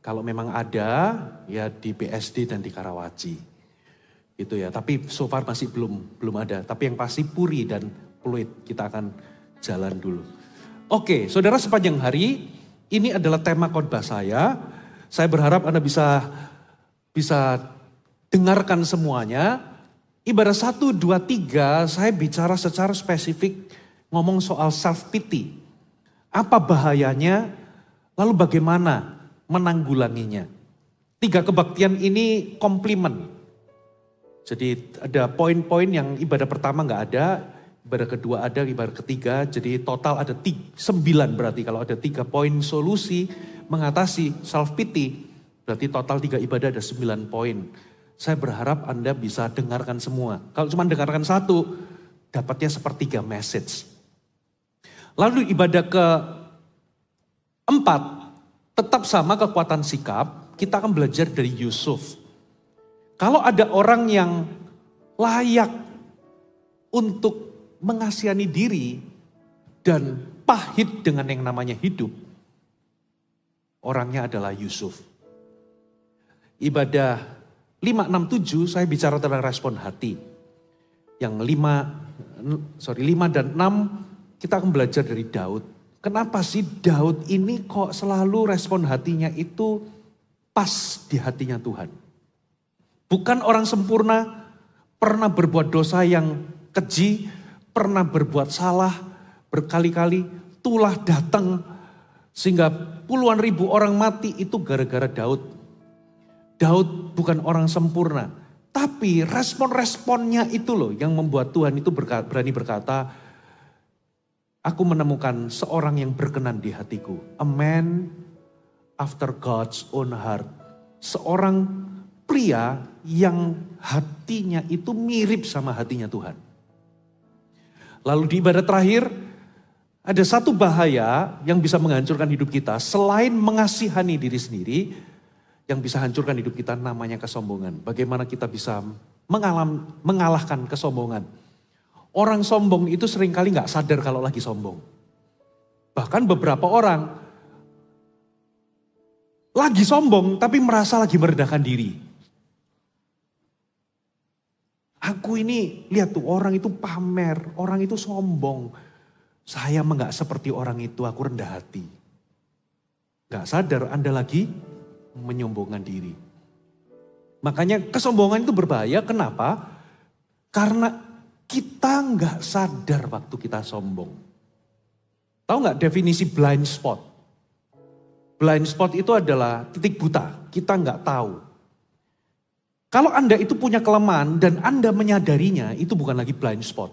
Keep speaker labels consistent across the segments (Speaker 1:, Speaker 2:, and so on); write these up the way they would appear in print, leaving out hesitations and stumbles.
Speaker 1: Kalau memang ada, ya di BSD dan di Karawaci. Gitu ya, tapi so far masih belum ada. Tapi yang pasti Puri dan Pluit kita akan jalan dulu. Oke, saudara, sepanjang hari ini adalah tema khotbah saya. Saya berharap Anda bisa dengarkan semuanya. Ibadah 1, 2, 3 saya bicara secara spesifik ngomong soal self pity. Apa bahayanya, lalu bagaimana menanggulanginya. 3 kebaktian ini komplimen. Jadi ada poin-poin yang ibadah pertama nggak ada, ibadah kedua ada, ibadah ketiga. Jadi total ada 9 berarti kalau ada 3 poin solusi mengatasi self pity. Berarti total 3 ibadah ada 9 poin. Saya berharap Anda bisa dengarkan semua. Kalau cuma dengarkan 1, dapatnya sepertiga message. Lalu ibadah ke-4, tetap sama kekuatan sikap, kita akan belajar dari Yusuf. Kalau ada orang yang layak untuk mengasihani diri dan pahit dengan yang namanya hidup, orangnya adalah Yusuf. Ibadah 5, 6, 7 saya bicara tentang respon hati. Yang 5 dan 6 kita akan belajar dari Daud. Kenapa sih Daud ini kok selalu respon hatinya itu pas di hatinya Tuhan? Bukan orang sempurna, pernah berbuat dosa yang keji, pernah berbuat salah berkali-kali, tulah datang sehingga puluhan ribu orang mati itu gara-gara Daud. Daud bukan orang sempurna, tapi respon-responnya itu loh yang membuat Tuhan itu berani berkata, aku menemukan seorang yang berkenan di hatiku. A man after God's own heart. Seorang pria yang hatinya itu mirip sama hatinya Tuhan. Lalu di ibadah terakhir, ada satu bahaya yang bisa menghancurkan hidup kita. Selain mengasihani diri sendiri, yang bisa hancurkan hidup kita namanya kesombongan. Bagaimana kita bisa mengalahkan kesombongan. Orang sombong itu seringkali gak sadar kalau lagi sombong. Bahkan beberapa orang lagi sombong tapi merasa lagi merendahkan diri. Aku ini lihat tuh orang itu pamer, orang itu sombong. Saya gak seperti orang itu, aku rendah hati. Gak sadar Anda lagi menyombongkan diri. Makanya kesombongan itu berbahaya, kenapa? Karena kita nggak sadar waktu kita sombong. Tahu nggak definisi blind spot? Blind spot itu adalah titik buta, kita nggak tahu. Kalau Anda itu punya kelemahan dan Anda menyadarinya, itu bukan lagi blind spot.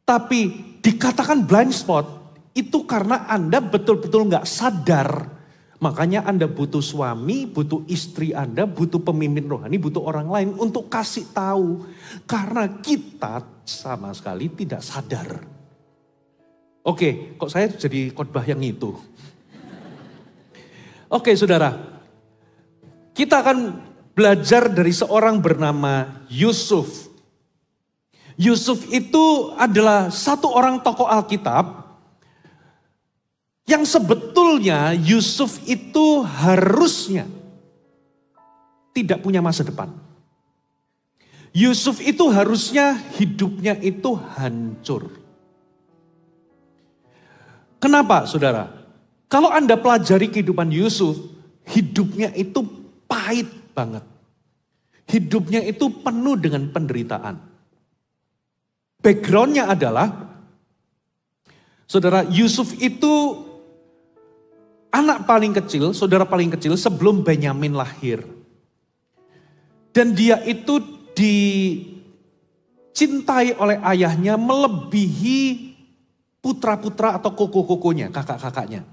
Speaker 1: Tapi dikatakan blind spot, itu karena Anda betul-betul nggak sadar. Makanya Anda butuh suami, butuh istri Anda, butuh pemimpin rohani, butuh orang lain untuk kasih tahu. Karena kita sama sekali tidak sadar. Oke, kok saya jadi khotbah yang itu? Oke, saudara. Kita akan belajar dari seorang bernama Yusuf. Yusuf itu adalah satu orang tokoh Alkitab yang sebetulnya Yusuf itu harusnya tidak punya masa depan. Yusuf itu harusnya hidupnya itu hancur. Kenapa saudara? Kalau Anda pelajari kehidupan Yusuf, hidupnya itu pahit banget. Hidupnya itu penuh dengan penderitaan. Backgroundnya adalah, saudara, Yusuf itu anak paling kecil, saudara paling kecil sebelum Benyamin lahir. Dan dia itu dicintai oleh ayahnya melebihi putra-putra atau koko-kokonya, kakak-kakaknya.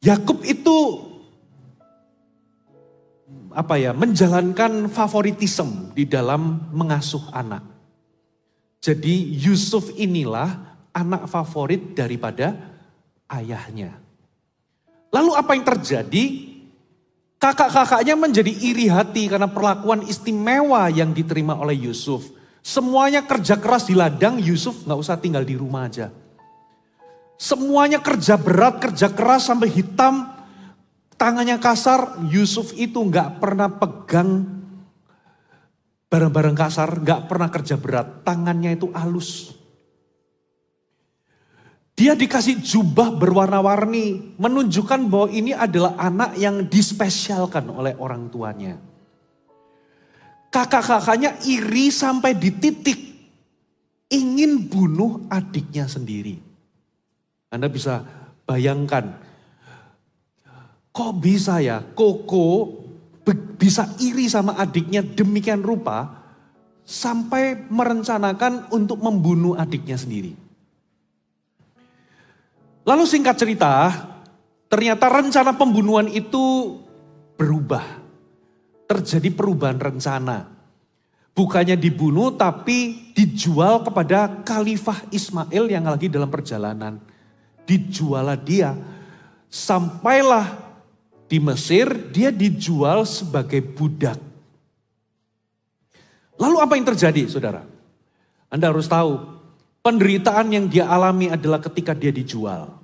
Speaker 1: Yakub itu menjalankan favoritisme di dalam mengasuh anak. Jadi Yusuf inilah anak favorit daripada ayahnya. Lalu apa yang terjadi? Kakak-kakaknya menjadi iri hati karena perlakuan istimewa yang diterima oleh Yusuf. Semuanya kerja keras di ladang, Yusuf gak usah tinggal di rumah aja. Semuanya kerja berat, kerja keras sampai hitam, tangannya kasar. Yusuf itu nggak pernah pegang barang-barang kasar, nggak pernah kerja berat, tangannya itu halus. Dia dikasih jubah berwarna-warni, menunjukkan bahwa ini adalah anak yang dispesialkan oleh orang tuanya. Kakak-kakaknya iri sampai di titik ingin bunuh adiknya sendiri. Anda bisa bayangkan, kok bisa ya Koko bisa iri sama adiknya demikian rupa sampai merencanakan untuk membunuh adiknya sendiri. Lalu singkat cerita, ternyata rencana pembunuhan itu berubah. Terjadi perubahan rencana. Bukannya dibunuh tapi dijual kepada Khalifah Ismail yang lagi dalam perjalanan. Dijuallah dia. Sampailah di Mesir, dia dijual sebagai budak. Lalu apa yang terjadi, saudara? Anda harus tahu, penderitaan yang dia alami adalah ketika dia dijual.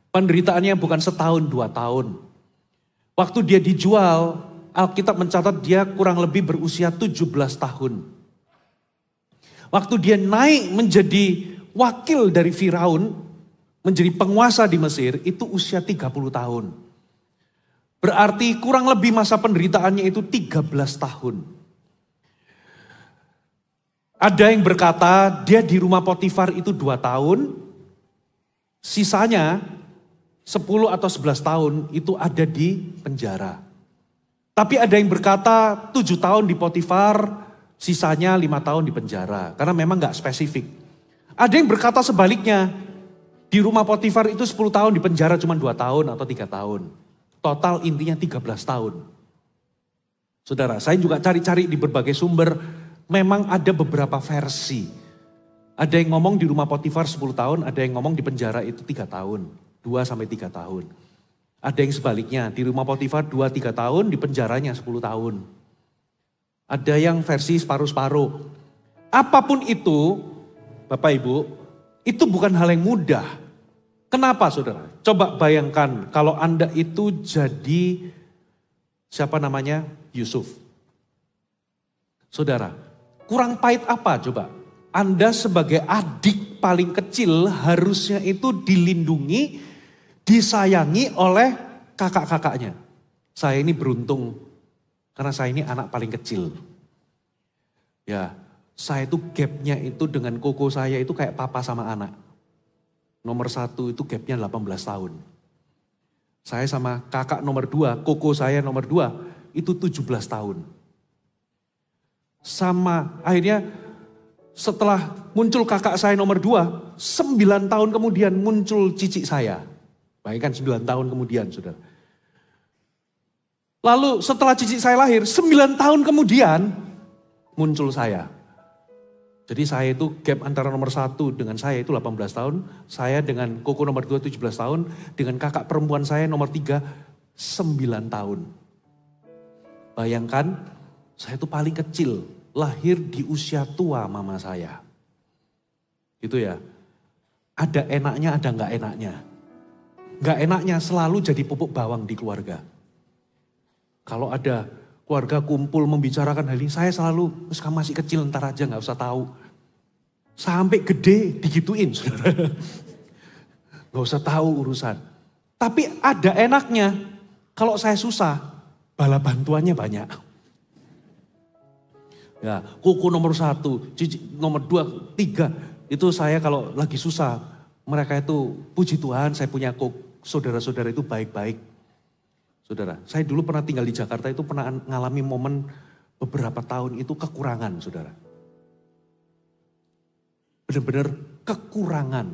Speaker 1: Penderitaannya bukan setahun, 2 tahun. Waktu dia dijual, Alkitab mencatat dia kurang lebih berusia 17 tahun. Waktu dia naik menjadi wakil dari Firaun, menjadi penguasa di Mesir, itu usia 30 tahun. Berarti kurang lebih masa penderitaannya itu 13 tahun. Ada yang berkata dia di rumah Potifar itu 2 tahun, sisanya 10 atau 11 tahun itu ada di penjara. Tapi ada yang berkata 7 tahun di Potifar, sisanya 5 tahun di penjara. Karena memang gak spesifik. Ada yang berkata sebaliknya, di rumah Potifar itu 10 tahun di penjara cuma 2 tahun atau 3 tahun. Total intinya 13 tahun. Saudara, saya juga cari-cari di berbagai sumber, memang ada beberapa versi. Ada yang ngomong di rumah Potifar 10 tahun, ada yang ngomong di penjara itu 3 tahun. 2-3 tahun. Ada yang sebaliknya, di rumah Potifar 2-3 tahun, di penjaranya 10 tahun. Ada yang versi separuh-separuh. Apapun itu, Bapak Ibu, itu bukan hal yang mudah. Kenapa saudara? Coba bayangkan kalau Anda itu jadi, siapa namanya? Yusuf. Saudara, kurang pahit apa coba? Anda sebagai adik paling kecil harusnya itu dilindungi, disayangi oleh kakak-kakaknya. Saya ini beruntung karena saya ini anak paling kecil. Ya, saya itu gapnya itu dengan koko saya itu kayak papa sama anak. Nomor 1 itu gapnya 18 tahun. Saya sama kakak nomor 2, koko saya nomor 2 itu 17 tahun. Sama akhirnya setelah muncul kakak saya nomor 2, 9 tahun kemudian muncul cicik saya. Bayangkan 9 tahun kemudian, saudara. Lalu setelah cicit saya lahir, 9 tahun kemudian muncul saya. Jadi saya itu gap antara nomor 1 dengan saya itu 18 tahun. Saya dengan koko nomor 2 17 tahun. Dengan kakak perempuan saya nomor 3 9 tahun. Bayangkan saya itu paling kecil. Lahir di usia tua mama saya. Gitu ya. Ada enaknya, ada enggak enaknya. Gak enaknya selalu jadi pupuk bawang di keluarga. Kalau ada keluarga kumpul membicarakan hal ini, saya selalu, kamu masih kecil ntar aja gak usah tahu. Sampai gede digituin saudara. Gak usah tahu urusan. Tapi ada enaknya, kalau saya susah, bala bantuannya banyak. Ya, kuku nomor 1, nomor 2, 3, itu saya kalau lagi susah, mereka itu puji Tuhan saya punya saudara-saudara itu baik-baik. Saudara, saya dulu pernah tinggal di Jakarta itu pernah ngalami momen beberapa tahun itu kekurangan, saudara. Benar-benar kekurangan.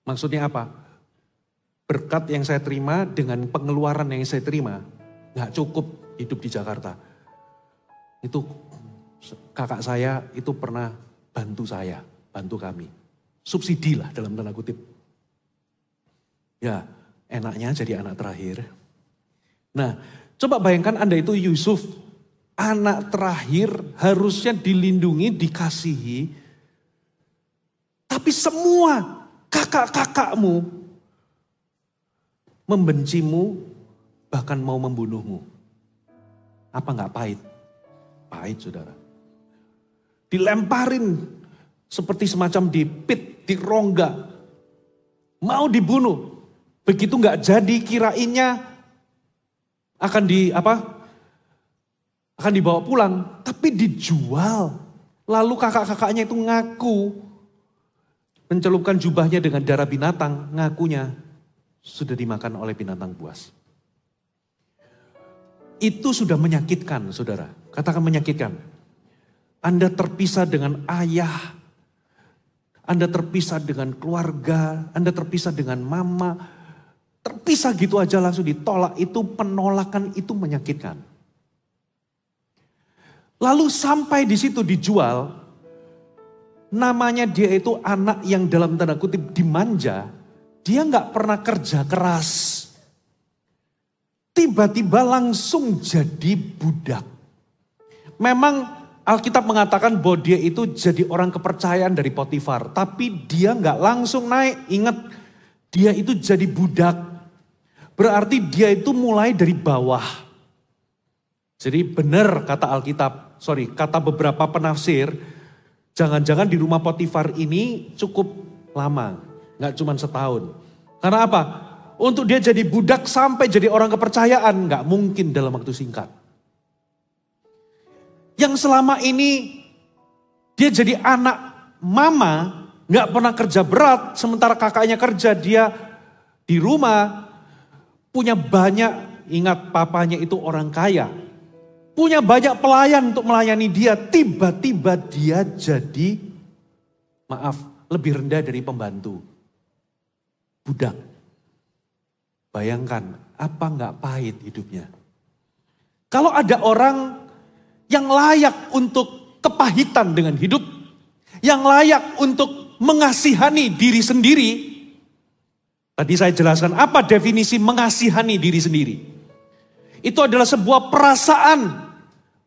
Speaker 1: Maksudnya apa? Berkat yang saya terima dengan pengeluaran yang saya terima, gak cukup hidup di Jakarta. Itu kakak saya itu pernah bantu saya, bantu kami. Subsidi lah dalam tanda kutip. Ya, enaknya jadi anak terakhir. Nah, coba bayangkan Anda itu Yusuf, anak terakhir harusnya dilindungi, dikasihi. Tapi semua kakak-kakakmu membencimu, bahkan mau membunuhmu. Apa enggak pahit? Pahit, saudara. Dilemparin seperti semacam di pit, di rongga. Mau dibunuh. Begitu enggak jadi, kirainnya akan akan dibawa pulang, tapi dijual. Lalu kakak-kakaknya itu ngaku, mencelupkan jubahnya dengan darah binatang, ngakunya sudah dimakan oleh binatang buas. Itu sudah menyakitkan, saudara. Katakan menyakitkan. Anda terpisah dengan ayah, Anda terpisah dengan keluarga, Anda terpisah dengan mama, terpisah gitu aja langsung ditolak. Itu penolakan, itu menyakitkan. Lalu sampai di situ dijual, namanya dia itu anak yang dalam tanda kutip dimanja, dia nggak pernah kerja keras. Tiba-tiba langsung jadi budak. Memang Alkitab mengatakan bahwa dia itu jadi orang kepercayaan dari Potifar, tapi dia nggak langsung naik. Ingat, dia itu jadi budak. Berarti dia itu mulai dari bawah. Jadi benar kata Alkitab, kata beberapa penafsir, jangan-jangan di rumah Potifar ini cukup lama, nggak cuma setahun. Karena apa? Untuk dia jadi budak sampai jadi orang kepercayaan, nggak mungkin dalam waktu singkat. Yang selama ini dia jadi anak mama, nggak pernah kerja berat, sementara kakaknya kerja, dia di rumah punya banyak, ingat papanya itu orang kaya. Punya banyak pelayan untuk melayani dia, tiba-tiba dia jadi, lebih rendah dari pembantu. Budak. Bayangkan, apa enggak pahit hidupnya? Kalau ada orang yang layak untuk kepahitan dengan hidup, yang layak untuk mengasihani diri sendiri, tadi saya jelaskan apa definisi mengasihani diri sendiri. Itu adalah sebuah perasaan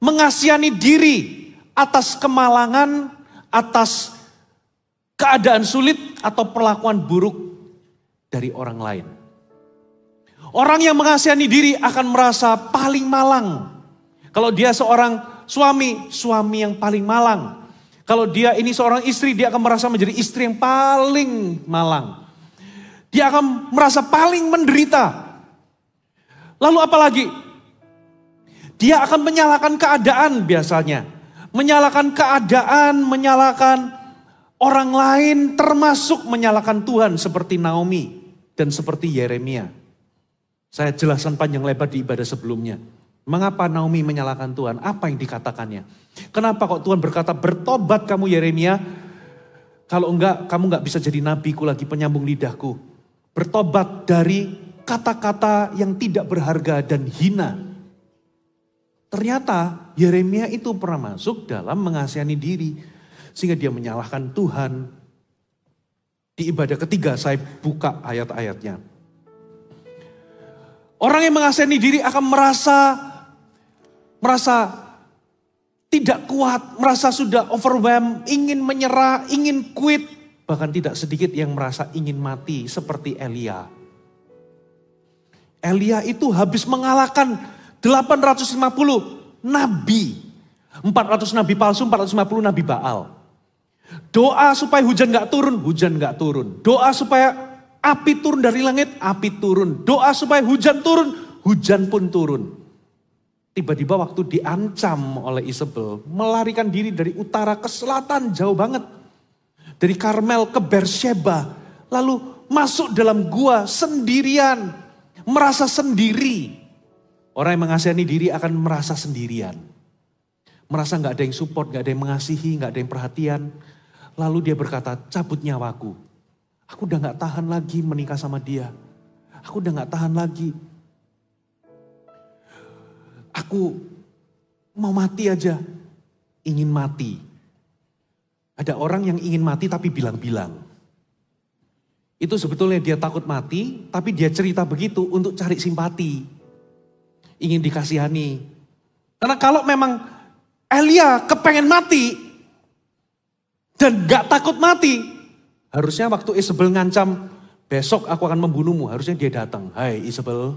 Speaker 1: mengasihani diri atas kemalangan, atas keadaan sulit atau perlakuan buruk dari orang lain. Orang yang mengasihani diri akan merasa paling malang. Kalau dia seorang suami yang paling malang. Kalau dia ini seorang istri, dia akan merasa menjadi istri yang paling malang. Dia akan merasa paling menderita. Lalu apa lagi? Dia akan menyalahkan keadaan biasanya. Menyalahkan keadaan, menyalahkan orang lain, termasuk menyalahkan Tuhan seperti Naomi dan seperti Yeremia. Saya jelaskan panjang lebar di ibadah sebelumnya. Mengapa Naomi menyalahkan Tuhan? Apa yang dikatakannya? Kenapa kok Tuhan berkata, bertobat kamu Yeremia. Kalau enggak, kamu enggak bisa jadi nabiku lagi, penyambung lidahku. Bertobat dari kata-kata yang tidak berharga dan hina. Ternyata Yeremia itu pernah masuk dalam mengasihani diri. Sehingga dia menyalahkan Tuhan. Di ibadah ketiga saya buka ayat-ayatnya. Orang yang mengasihani diri akan merasa tidak kuat, merasa sudah overwhelmed, ingin menyerah, ingin quit. Bahkan tidak sedikit yang merasa ingin mati seperti Elia. Elia itu habis mengalahkan 850 nabi. 400 nabi palsu, 450 nabi Baal. Doa supaya hujan gak turun, hujan gak turun. Doa supaya api turun dari langit, api turun. Doa supaya hujan turun, hujan pun turun. Tiba-tiba waktu diancam oleh Isabel, melarikan diri dari utara ke selatan, jauh banget. Dari Karmel ke Beersheba, lalu masuk dalam gua sendirian, merasa sendiri. Orang yang mengasihani diri akan merasa sendirian. Merasa gak ada yang support, gak ada yang mengasihi, gak ada yang perhatian. Lalu dia berkata, cabut nyawaku. Aku udah gak tahan lagi menikah sama dia. Aku udah gak tahan lagi. Aku mau mati aja. Ingin mati. Ada orang yang ingin mati tapi bilang-bilang. Itu sebetulnya dia takut mati, tapi dia cerita begitu untuk cari simpati. Ingin dikasihani. Karena kalau memang Elia kepengen mati dan gak takut mati, Harusnya waktu Isabel ngancam, besok aku akan membunuhmu. Harusnya dia datang. Hai Isabel.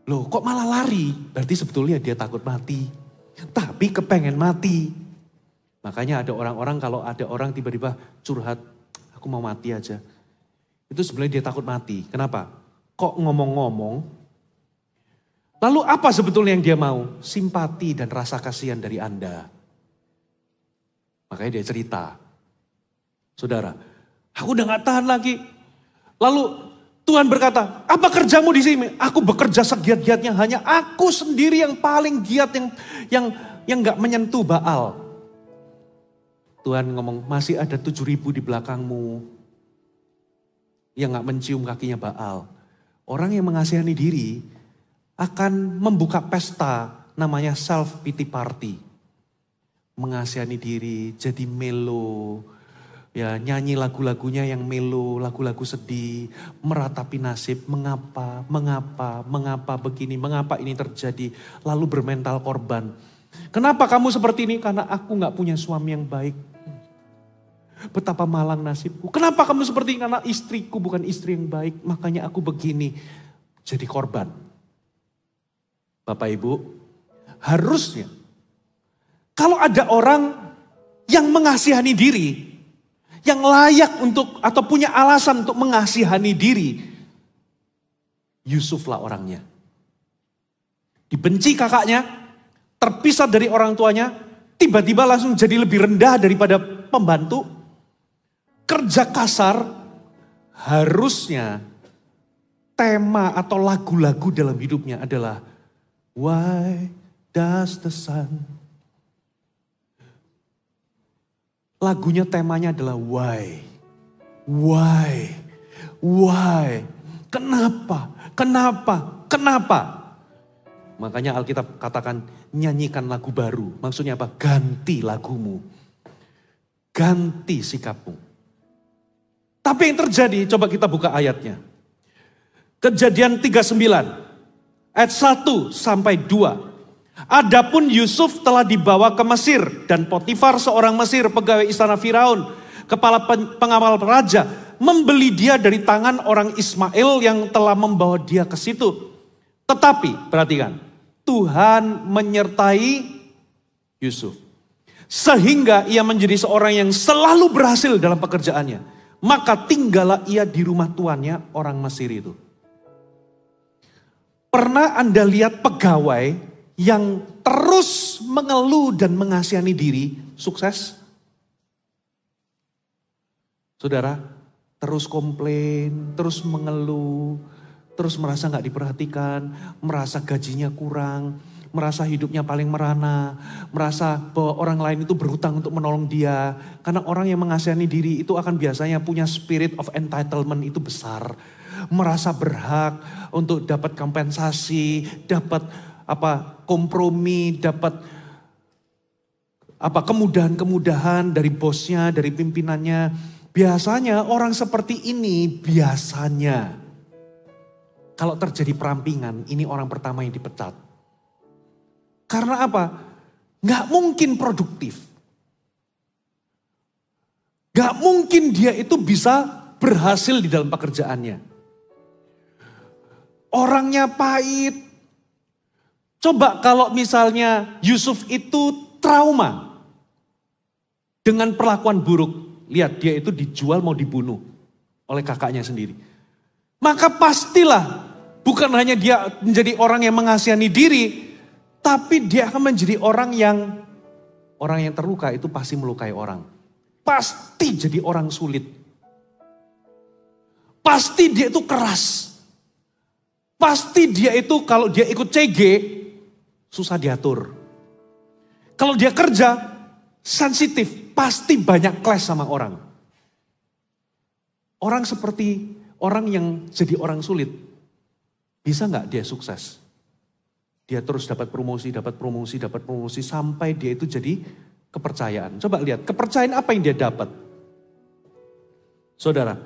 Speaker 1: Loh kok malah lari? Berarti sebetulnya dia takut mati. Tapi kepengen mati. Makanya ada orang-orang kalau ada orang tiba-tiba curhat, aku mau mati aja. Itu sebenarnya dia takut mati. Kenapa? Kok ngomong-ngomong. Lalu apa sebetulnya yang dia mau? Simpati dan rasa kasihan dari Anda. Makanya dia cerita. Saudara, aku udah gak tahan lagi. Lalu Tuhan berkata, apa kerjamu di sini? Aku bekerja segiat-giatnya, hanya aku sendiri yang paling giat yang gak menyentuh Baal. Tuhan ngomong, masih ada 7.000 di belakangmu yang gak mencium kakinya Baal. Orang yang mengasihani diri akan membuka pesta namanya self pity party. Mengasihani diri, jadi melo, ya nyanyi lagu-lagunya yang melo, lagu-lagu sedih, meratapi nasib, mengapa begini, mengapa ini terjadi, lalu bermental korban. Kenapa kamu seperti ini? Karena aku gak punya suami yang baik. Betapa malang nasibku. Kenapa kamu seperti ini? Karena istriku bukan istri yang baik, makanya aku begini. Jadi korban. Bapak Ibu, harusnya kalau ada orang yang mengasihani diri, yang layak untuk atau punya alasan untuk mengasihani diri, Yusuf lah orangnya. Dibenci kakaknya, terpisah dari orang tuanya, tiba-tiba langsung jadi lebih rendah daripada pembantu. Kerja kasar, harusnya tema atau lagu-lagu dalam hidupnya adalah Why does the sun? Lagunya temanya adalah why. Why? Why? Kenapa? Kenapa? Kenapa? Makanya Alkitab katakan nyanyikan lagu baru. Maksudnya apa? Ganti lagumu. Ganti sikapmu. Tapi yang terjadi, coba kita buka ayatnya. Kejadian 39. Ayat 1 sampai 2. Adapun Yusuf telah dibawa ke Mesir dan Potifar seorang Mesir pegawai istana Firaun, kepala pengawal raja, membeli dia dari tangan orang Ismail yang telah membawa dia ke situ. Tetapi perhatikan, Tuhan menyertai Yusuf sehingga ia menjadi seorang yang selalu berhasil dalam pekerjaannya. Maka tinggallah ia di rumah tuannya orang Mesir itu. Pernah Anda lihat pegawai yang terus mengeluh dan mengasihani diri, sukses? Saudara, terus komplain, terus mengeluh, terus merasa gak diperhatikan, merasa gajinya kurang, merasa hidupnya paling merana, merasa bahwa orang lain itu berhutang untuk menolong dia. Karena orang yang mengasihani diri itu akan biasanya punya spirit of entitlement itu besar. Merasa berhak untuk dapat kompensasi, dapat kompromi, dapat kemudahan-kemudahan dari bosnya, dari pimpinannya. Biasanya orang seperti ini kalau terjadi perampingan, ini orang pertama yang dipecat. Karena apa? Gak mungkin produktif. Gak mungkin dia itu bisa berhasil di dalam pekerjaannya. Orangnya pahit. Coba kalau misalnya Yusuf itu trauma dengan perlakuan buruk. Lihat, dia itu dijual mau dibunuh oleh kakaknya sendiri. Maka pastilah bukan hanya dia menjadi orang yang mengasihani diri, tapi dia akan menjadi orang yang terluka itu pasti melukai orang. Pasti jadi orang sulit. Pasti dia itu keras. Pasti dia itu kalau dia ikut CG, susah diatur. Kalau dia kerja, sensitif, pasti banyak clash sama orang. Orang seperti orang yang jadi orang sulit, bisa gak dia sukses? Dia terus dapat promosi sampai dia itu jadi kepercayaan. Coba lihat, kepercayaan apa yang dia dapat? Saudara,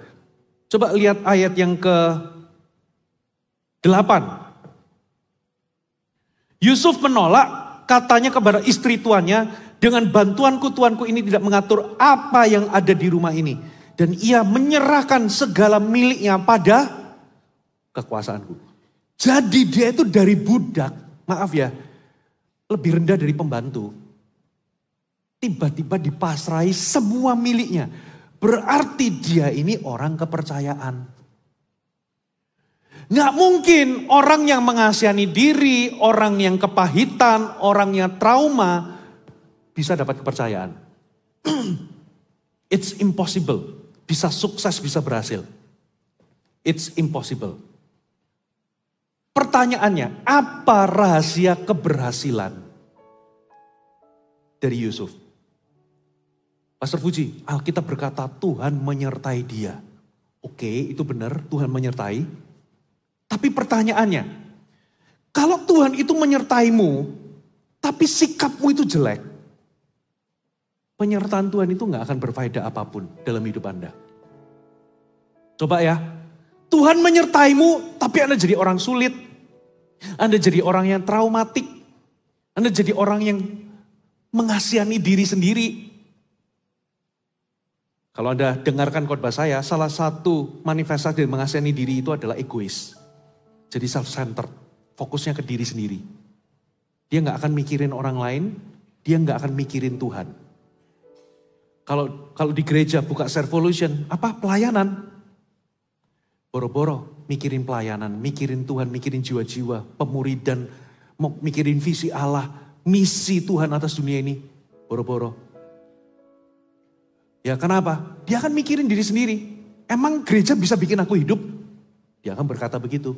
Speaker 1: coba lihat ayat yang ke-8. Yusuf menolak, katanya kepada istri tuannya, dengan bantuanku tuanku ini tidak mengatur apa yang ada di rumah ini. Dan ia menyerahkan segala miliknya pada kekuasaanku. Jadi dia itu dari budak, maaf ya, lebih rendah dari pembantu. Tiba-tiba dipasrai semua miliknya. Berarti dia ini orang kepercayaan. Nggak mungkin orang yang mengasihani diri, orang yang kepahitan, orang yang trauma bisa dapat kepercayaan. It's impossible. Bisa sukses, bisa berhasil. It's impossible. Pertanyaannya, apa rahasia keberhasilan dari Yusuf? Pastor Puji, Alkitab berkata Tuhan menyertai dia. Oke, itu benar, Tuhan menyertai. Tapi pertanyaannya, kalau Tuhan itu menyertaimu, tapi sikapmu itu jelek, penyertaan Tuhan itu gak akan berfaedah apapun dalam hidup Anda. Coba ya, Tuhan menyertaimu, tapi Anda jadi orang sulit. Anda jadi orang yang traumatik. Anda jadi orang yang mengasihani diri sendiri. Kalau Anda dengarkan khotbah saya, salah satu manifestasi dari mengasihani diri itu adalah egois. Jadi self-centered, fokusnya ke diri sendiri. Dia gak akan mikirin orang lain, dia gak akan mikirin Tuhan. Kalau di gereja buka Servolution, apa? Pelayanan. Boro-boro mikirin pelayanan, mikirin Tuhan, mikirin jiwa-jiwa, pemuridan, mikirin visi Allah, misi Tuhan atas dunia ini. Boro-boro. Ya kenapa? Dia akan mikirin diri sendiri. Emang gereja bisa bikin aku hidup? Dia akan berkata begitu.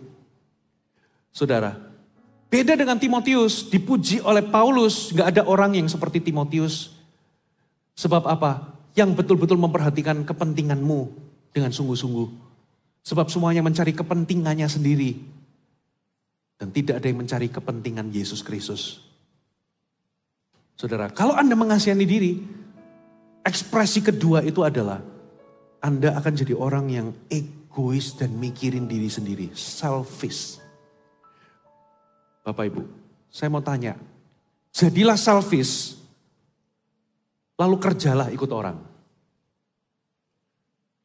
Speaker 1: Saudara, beda dengan Timotius, dipuji oleh Paulus, gak ada orang yang seperti Timotius. Sebab apa? Yang betul-betul memperhatikan kepentinganmu dengan sungguh-sungguh. Sebab semuanya mencari kepentingannya sendiri. Dan tidak ada yang mencari kepentingan Yesus Kristus. Saudara, kalau Anda mengasihani diri, ekspresi kedua itu adalah Anda akan jadi orang yang egois dan mikirin diri sendiri. Selfish. Bapak Ibu, saya mau tanya. Jadilah selfish, lalu kerjalah ikut orang.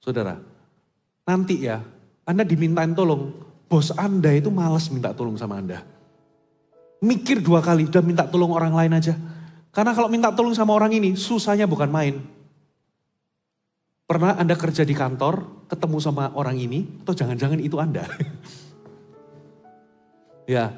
Speaker 1: Saudara, nanti ya, Anda dimintain tolong, bos Anda itu malas minta tolong sama Anda. Mikir 2 kali, udah minta tolong orang lain aja. Karena kalau minta tolong sama orang ini, susahnya bukan main. Pernah Anda kerja di kantor, ketemu sama orang ini, atau jangan-jangan itu Anda. Ya,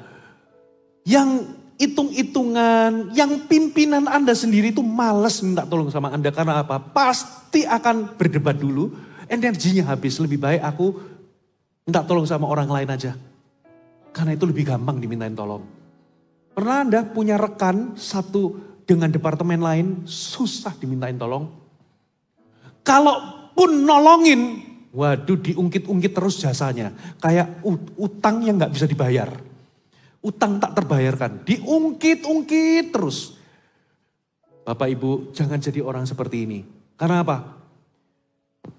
Speaker 1: yang hitung-hitungan, yang pimpinan Anda sendiri itu malas minta tolong sama Anda. Karena apa? Pasti akan berdebat dulu, energinya habis. Lebih baik aku minta tolong sama orang lain aja. Karena itu lebih gampang dimintain tolong. Pernah Anda punya rekan satu dengan departemen lain, susah dimintain tolong. Kalaupun nolongin, waduh diungkit-ungkit terus jasanya. Kayak utang yang gak bisa dibayar. Utang tak terbayarkan, diungkit-ungkit terus. Bapak Ibu, jangan jadi orang seperti ini. Karena apa?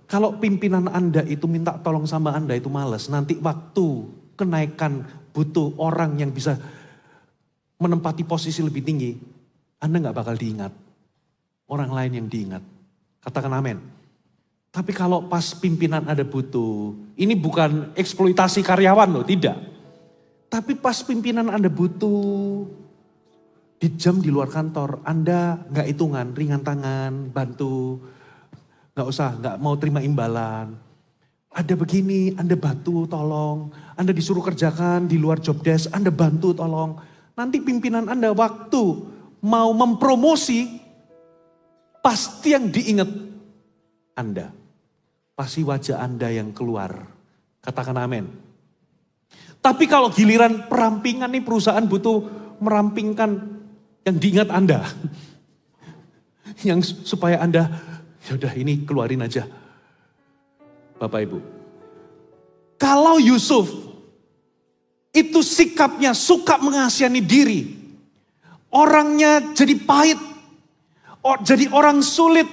Speaker 1: Kalau pimpinan Anda itu minta tolong sama Anda itu malas, nanti waktu kenaikan butuh orang yang bisa menempati posisi lebih tinggi, Anda gak bakal diingat. Orang lain yang diingat. Katakan amin. Tapi kalau pas pimpinan Anda butuh, ini bukan eksploitasi karyawan loh, tidak. Tapi pas pimpinan Anda butuh, di jam di luar kantor, Anda gak hitungan, ringan tangan, bantu, gak mau terima imbalan. Ada begini, Anda bantu tolong, Anda disuruh kerjakan di luar job desk, Anda bantu tolong. Nanti pimpinan Anda waktu mau mempromosi, pasti yang diingat Anda. Pasti wajah Anda yang keluar. Katakan amin. Tapi kalau giliran perampingan nih perusahaan butuh merampingkan yang diingat Anda. Yang supaya Anda, yaudah ini keluarin aja. Bapak Ibu. Kalau Yusuf itu sikapnya suka mengasihani diri. Orangnya jadi pahit. Jadi orang sulit.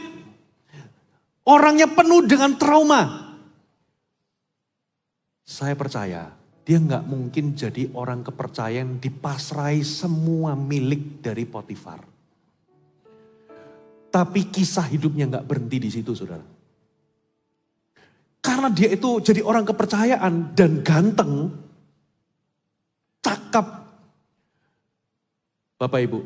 Speaker 1: Orangnya penuh dengan trauma. Saya percaya. Dia nggak mungkin jadi orang kepercayaan dipasrai semua milik dari Potifar. Tapi kisah hidupnya nggak berhenti di situ, saudara. karena dia itu jadi orang kepercayaan dan ganteng, cakep. Bapak Ibu,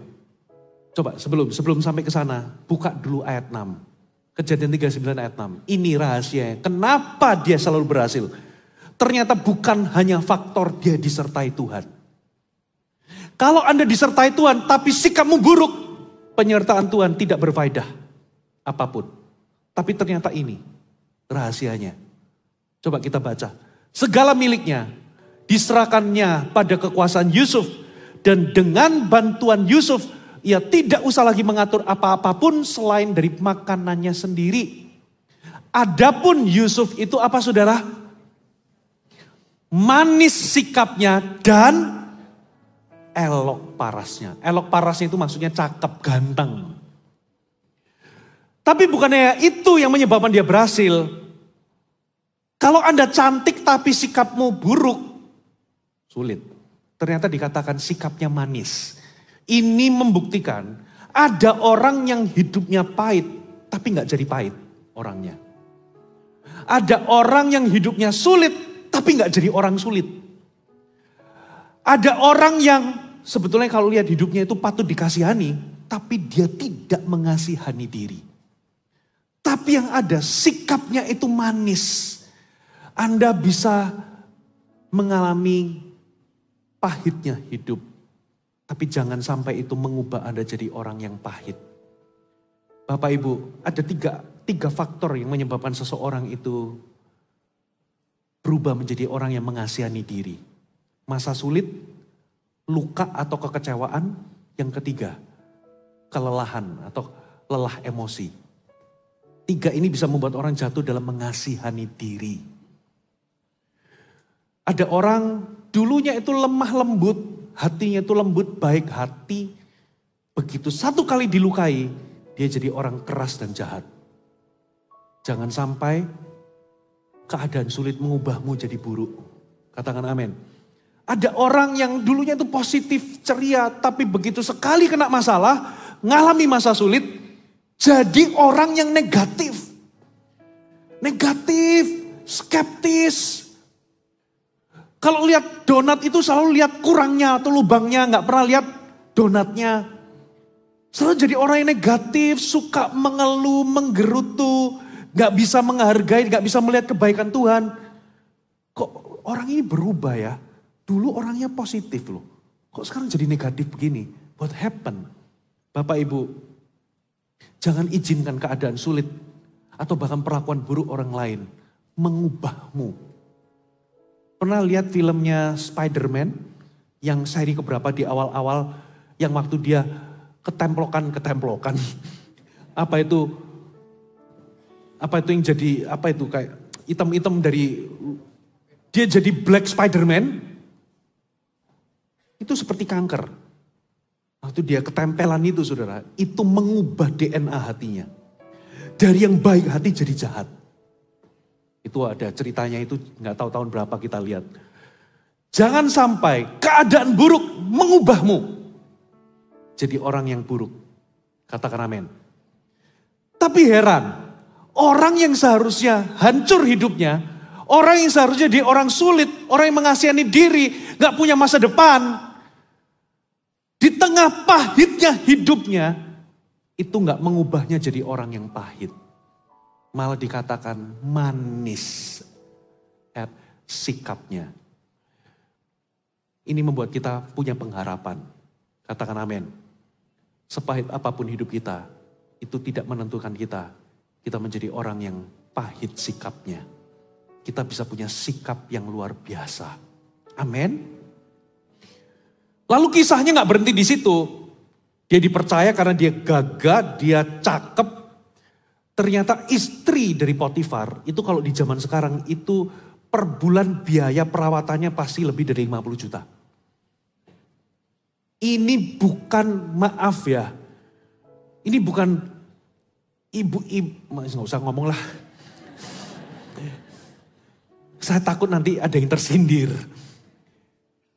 Speaker 1: coba sebelum sampai ke sana, buka dulu ayat 6. Kejadian 39 ayat 6. Ini rahasianya. Kenapa dia selalu berhasil? Ternyata bukan hanya faktor dia disertai Tuhan. Kalau Anda disertai Tuhan tapi sikapmu buruk, penyertaan Tuhan tidak berfaedah apapun. Tapi ternyata ini rahasianya. Coba kita baca. Segala miliknya diserahkannya pada kekuasaan Yusuf. Dan dengan bantuan Yusuf, ia tidak usah lagi mengatur apa-apapun selain dari makanannya sendiri. Adapun Yusuf itu apa saudara? Manis sikapnya dan elok parasnya. Elok parasnya itu maksudnya cakep, ganteng. Tapi bukannya itu yang menyebabkan dia berhasil. Kalau Anda cantik tapi sikapmu buruk, sulit. Ternyata dikatakan sikapnya manis. Ini membuktikan ada orang yang hidupnya pahit, tapi gak jadi pahit orangnya. Ada orang yang hidupnya sulit, tapi gak jadi orang sulit. Ada orang yang sebetulnya kalau lihat hidupnya itu patut dikasihani, tapi dia tidak mengasihani diri. Tapi yang ada sikapnya itu manis. Anda bisa mengalami pahitnya hidup. Tapi jangan sampai itu mengubah Anda jadi orang yang pahit. Bapak Ibu, ada tiga faktor yang menyebabkan seseorang itu berubah menjadi orang yang mengasihani diri. Masa sulit, luka atau kekecewaan. Yang ketiga, kelelahan atau lelah emosi. 3 ini bisa membuat orang jatuh dalam mengasihani diri. Ada orang dulunya itu lemah lembut, hatinya itu lembut, baik hati. Begitu satu kali dilukai, dia jadi orang keras dan jahat. Jangan sampai keadaan sulit mengubahmu jadi buruk. Katakan amin. Ada orang yang dulunya itu positif, ceria, tapi begitu sekali kena masalah, ngalami masa sulit, jadi orang yang negatif. Negatif, skeptis. Kalau lihat donat itu selalu lihat kurangnya atau lubangnya, nggak pernah lihat donatnya. Selalu jadi orang yang negatif, suka mengeluh, menggerutu, nggak bisa menghargai, nggak bisa melihat kebaikan Tuhan. Kok orang ini berubah ya? Dulu orangnya positif loh. Kok sekarang jadi negatif begini? What happened? Bapak Ibu, jangan izinkan keadaan sulit atau bahkan perlakuan buruk orang lain mengubahmu. Pernah lihat filmnya Spider-Man yang seri keberapa di awal-awal yang waktu dia ketemplokan. Apa itu yang jadi, apa itu kayak hitam-hitam dari, dia jadi Black Spider-Man. Itu seperti kanker. Waktu dia ketempelan itu saudara, itu mengubah DNA hatinya. Dari yang baik hati jadi jahat. Itu ada ceritanya itu nggak tahu tahun berapa kita lihat. Jangan sampai keadaan buruk mengubahmu jadi orang yang buruk. Katakan amin. Tapi heran, orang yang seharusnya hancur hidupnya, orang yang seharusnya dia orang sulit, orang yang mengasihani diri, nggak punya masa depan, di tengah pahitnya hidupnya, itu nggak mengubahnya jadi orang yang pahit. Malah dikatakan manis sikapnya. Ini membuat kita punya pengharapan. Katakan amin. Sepahit apapun hidup kita, itu tidak menentukan kita menjadi orang yang pahit sikapnya. Kita bisa punya sikap yang luar biasa. Amin. Lalu kisahnya gak berhenti di situ. Dia dipercaya karena dia gagah, dia cakep. Ternyata istri dari Potifar, itu kalau di zaman sekarang itu per bulan biaya perawatannya pasti lebih dari 50 juta. Ini bukan, maaf ya, ini bukan ibu-ibu, nggak usah ngomong lah. Saya takut nanti ada yang tersindir.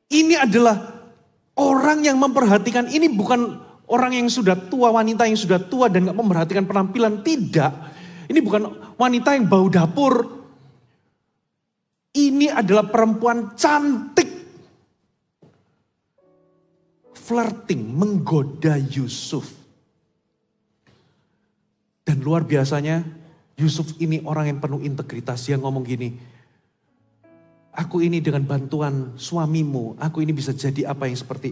Speaker 1: Ini adalah orang yang memperhatikan, ini bukan orang yang sudah tua, wanita yang sudah tua dan gak memperhatikan penampilan, tidak. Ini bukan wanita yang bau dapur. ini adalah perempuan cantik. Flirting, menggoda Yusuf. Dan luar biasanya Yusuf ini orang yang penuh integritas. Dia ngomong gini, aku ini dengan bantuan suamimu, aku ini bisa jadi apa yang seperti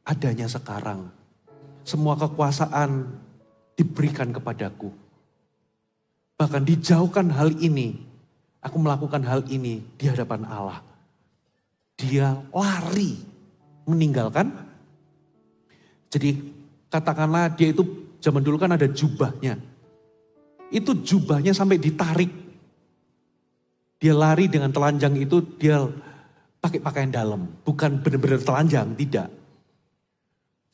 Speaker 1: adanya sekarang. Semua kekuasaan diberikan kepadaku. Bahkan dijauhkan hal ini, aku melakukan hal ini di hadapan Allah. Dia lari meninggalkan. Jadi katakanlah dia itu zaman dulu kan ada jubahnya. Itu jubahnya sampai ditarik. Dia lari dengan telanjang itu, dia pakai pakaian dalam. Bukan benar-benar telanjang, tidak.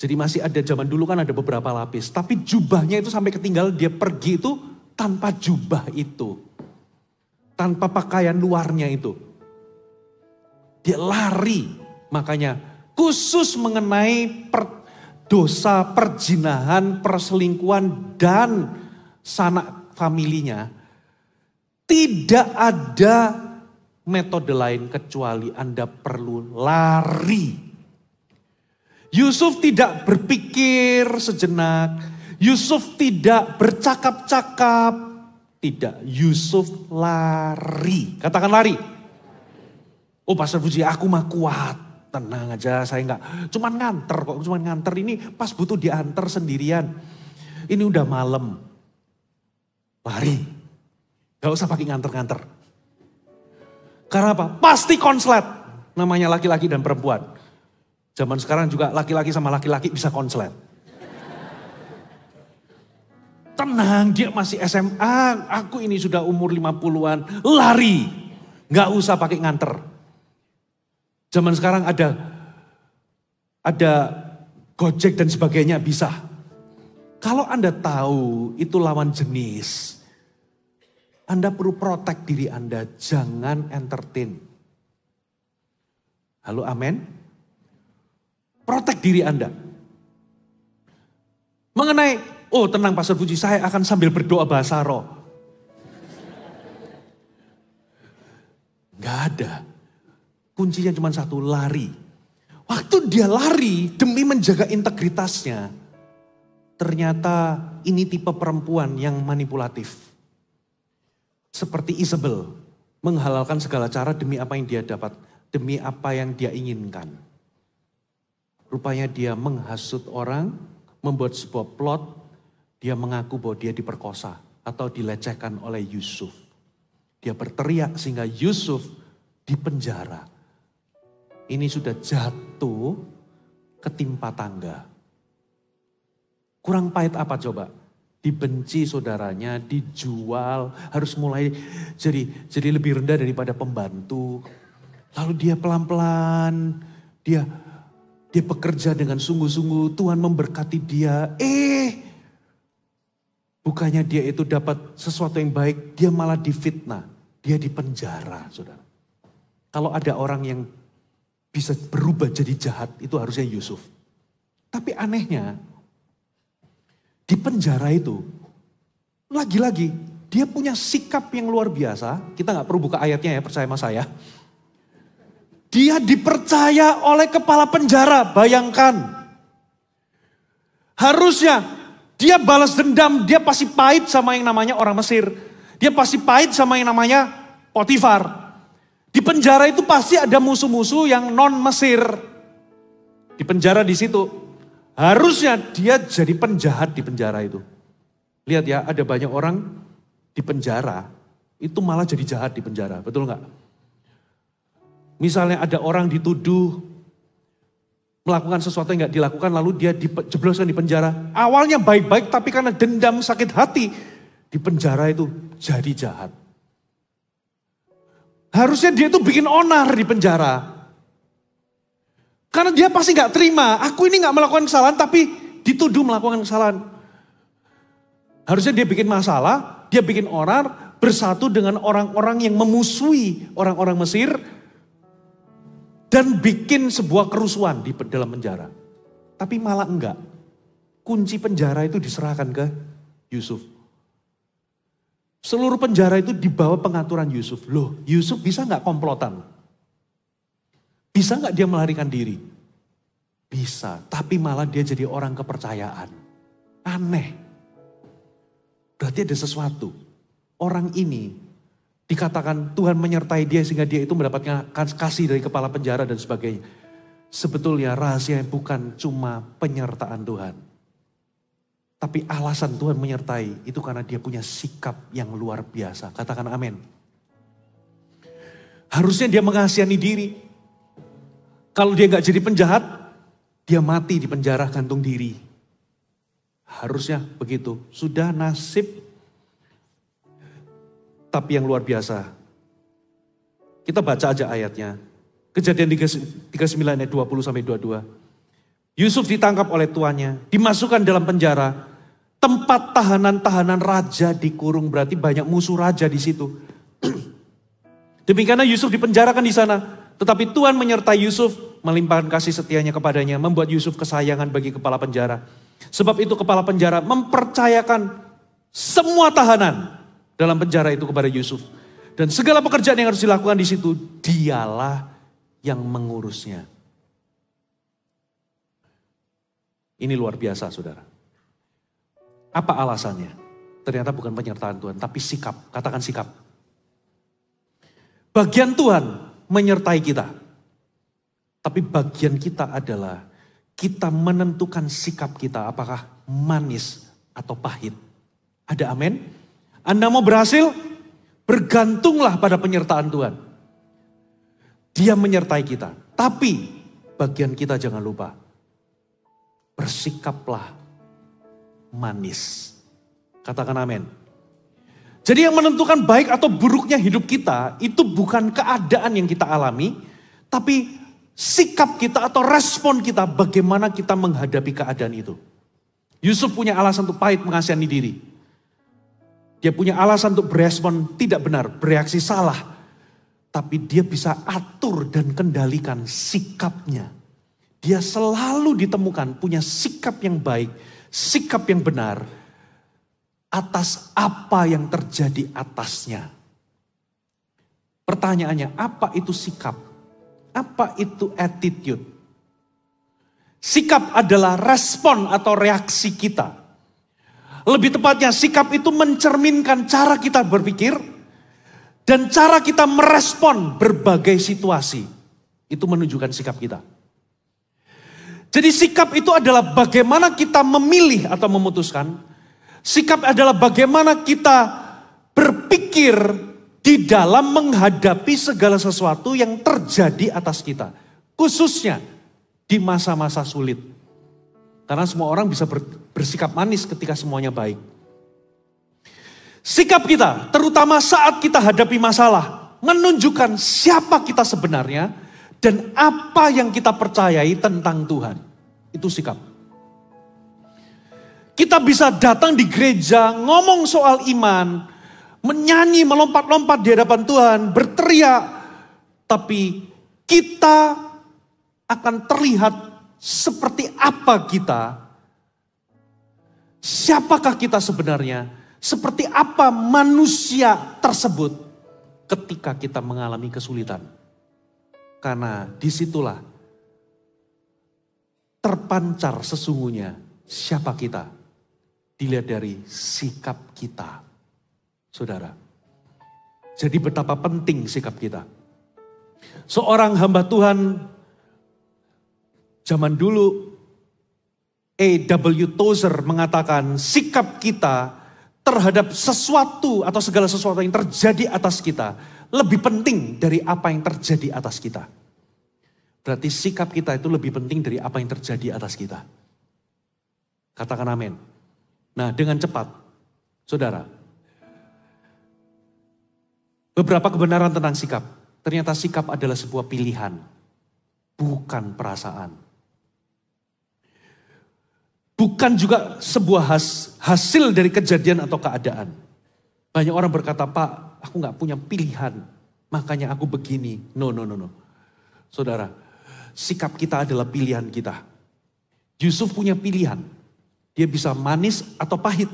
Speaker 1: Jadi masih ada zaman dulu kan ada beberapa lapis. Tapi jubahnya itu sampai ketinggalan, dia pergi itu tanpa jubah itu. Tanpa pakaian luarnya itu. Dia lari. Makanya khusus mengenai dosa perjinahan, perselingkuhan dan sanak familinya. Tidak ada metode lain kecuali Anda perlu lari. Yusuf tidak berpikir sejenak. Yusuf tidak bercakap-cakap. Tidak, Yusuf lari. Katakan lari. Oh Pastor Puji, aku mah kuat. Tenang aja, saya enggak. Cuman nganter kok, cuman nganter. Ini pas butuh diantar sendirian. Ini udah malam. Lari. Gak usah pakai nganter-nganter. Karena apa? Pasti konslet. Namanya laki-laki dan perempuan. Zaman sekarang juga laki-laki sama laki-laki bisa konslet. Tenang, dia masih SMA. Aku ini sudah umur 50-an. Lari. Gak usah pakai nganter. Zaman sekarang ada Gojek dan sebagainya bisa. Kalau Anda tahu itu lawan jenis, Anda perlu protect diri Anda, jangan entertain. Halo, amin? Protect diri Anda. Mengenai, oh tenang Pastor Puji, saya akan sambil berdoa bahasa roh. Gak ada. Kuncinya cuma satu, lari. Waktu dia lari demi menjaga integritasnya, ternyata ini tipe perempuan yang manipulatif. Seperti Isabel, menghalalkan segala cara demi apa yang dia dapat, demi apa yang dia inginkan. Rupanya dia menghasut orang, membuat sebuah plot, dia mengaku bahwa dia diperkosa atau dilecehkan oleh Yusuf. Dia berteriak sehingga Yusuf dipenjara. Ini sudah jatuh ketimpa tangga. Kurang pahit apa coba? Dibenci saudaranya, dijual, harus mulai jadi lebih rendah daripada pembantu. Lalu dia pelan-pelan, dia bekerja dengan sungguh-sungguh, Tuhan memberkati dia. Bukannya dia itu dapat sesuatu yang baik, dia malah difitnah. Dia dipenjara, saudara. Kalau ada orang yang bisa berubah jadi jahat, itu harusnya Yusuf. Tapi anehnya, di penjara itu, lagi-lagi dia punya sikap yang luar biasa. Kita gak perlu buka ayatnya ya, percaya sama saya. Dia dipercaya oleh kepala penjara, bayangkan. Harusnya dia balas dendam, dia pasti pahit sama yang namanya orang Mesir. Dia pasti pahit sama yang namanya Potifar. Di penjara itu pasti ada musuh-musuh yang non Mesir. Di penjara di situ. Harusnya dia jadi penjahat di penjara itu. Lihat ya, ada banyak orang di penjara, itu malah jadi jahat di penjara, betul nggak? Misalnya ada orang dituduh melakukan sesuatu yang nggak dilakukan, lalu dia dijebloskan di penjara. Awalnya baik-baik, tapi karena dendam sakit hati, di penjara itu jadi jahat. Harusnya dia itu bikin onar di penjara. Karena dia pasti nggak terima, aku ini nggak melakukan kesalahan, tapi dituduh melakukan kesalahan. Harusnya dia bikin masalah, dia bikin onar, bersatu dengan orang-orang yang memusuhi orang-orang Mesir, dan bikin sebuah kerusuhan di dalam penjara. Tapi malah enggak. Kunci penjara itu diserahkan ke Yusuf. Seluruh penjara itu di bawah pengaturan Yusuf. Loh, Yusuf bisa nggak komplotan? Bisa nggak dia melarikan diri? Bisa, tapi malah dia jadi orang kepercayaan. Aneh. Berarti ada sesuatu. Orang ini dikatakan Tuhan menyertai dia sehingga dia itu mendapatkan kasih dari kepala penjara dan sebagainya. Sebetulnya rahasia bukan cuma penyertaan Tuhan. Tapi alasan Tuhan menyertai itu karena dia punya sikap yang luar biasa. Katakan amin. Harusnya dia mengasihani diri. Kalau dia gak jadi penjahat, dia mati di penjara gantung diri. Harusnya begitu. Sudah nasib. Tapi yang luar biasa. Kita baca aja ayatnya. Kejadian 39 ayat 20-22. Yusuf ditangkap oleh tuannya. Dimasukkan dalam penjara. Tempat tahanan-tahanan raja dikurung. Berarti banyak musuh raja di situ. Demikianlah Yusuf dipenjarakan di sana. Tetapi Tuhan menyertai Yusuf, melimpahkan kasih setianya kepadanya, membuat Yusuf kesayangan bagi kepala penjara. Sebab itu kepala penjara mempercayakan semua tahanan dalam penjara itu kepada Yusuf. Dan segala pekerjaan yang harus dilakukan di situ, dialah yang mengurusnya. Ini luar biasa, saudara. Apa alasannya? Ternyata bukan penyertaan Tuhan, tapi sikap. Katakan sikap. Bagian Tuhan menyertai kita. Tapi bagian kita adalah kita menentukan sikap kita apakah manis atau pahit. Ada amin? Anda mau berhasil? Bergantunglah pada penyertaan Tuhan. Dia menyertai kita. Tapi bagian kita jangan lupa. Bersikaplah manis. Katakan amin. Jadi yang menentukan baik atau buruknya hidup kita itu bukan keadaan yang kita alami, tapi sikap kita atau respon kita bagaimana kita menghadapi keadaan itu. Yusuf punya alasan untuk pahit mengasihani diri. Dia punya alasan untuk berespon tidak benar, bereaksi salah. Tapi dia bisa atur dan kendalikan sikapnya. Dia selalu ditemukan punya sikap yang baik, sikap yang benar atas apa yang terjadi atasnya. Pertanyaannya, apa itu sikap? Apa itu attitude? Sikap adalah respon atau reaksi kita. Lebih tepatnya, sikap itu mencerminkan cara kita berpikir dan cara kita merespon berbagai situasi. Itu menunjukkan sikap kita. Jadi sikap itu adalah bagaimana kita memilih atau memutuskan. Sikap adalah bagaimana kita berpikir di dalam menghadapi segala sesuatu yang terjadi atas kita. Khususnya di masa-masa sulit. Karena semua orang bisa bersikap manis ketika semuanya baik. Sikap kita, terutama saat kita hadapi masalah, menunjukkan siapa kita sebenarnya dan apa yang kita percayai tentang Tuhan. Itu sikap. Kita bisa datang di gereja, ngomong soal iman, menyanyi, melompat-lompat di hadapan Tuhan, berteriak. Tapi kita akan terlihat seperti apa kita. Siapakah kita sebenarnya? Seperti apa manusia tersebut ketika kita mengalami kesulitan. Karena disitulah terpancar sesungguhnya siapa kita. Dilihat dari sikap kita. Saudara. Jadi betapa penting sikap kita. Seorang hamba Tuhan zaman dulu A.W. Tozer mengatakan sikap kita terhadap sesuatu atau segala sesuatu yang terjadi atas kita lebih penting dari apa yang terjadi atas kita. Berarti sikap kita itu lebih penting dari apa yang terjadi atas kita. Katakan amin. Nah, dengan cepat, saudara, beberapa kebenaran tentang sikap. Ternyata sikap adalah sebuah pilihan, bukan perasaan. Bukan juga sebuah hasil dari kejadian atau keadaan. Banyak orang berkata, Pak, aku gak punya pilihan, makanya aku begini. No. Saudara, sikap kita adalah pilihan kita. Yusuf punya pilihan. Dia bisa manis atau pahit.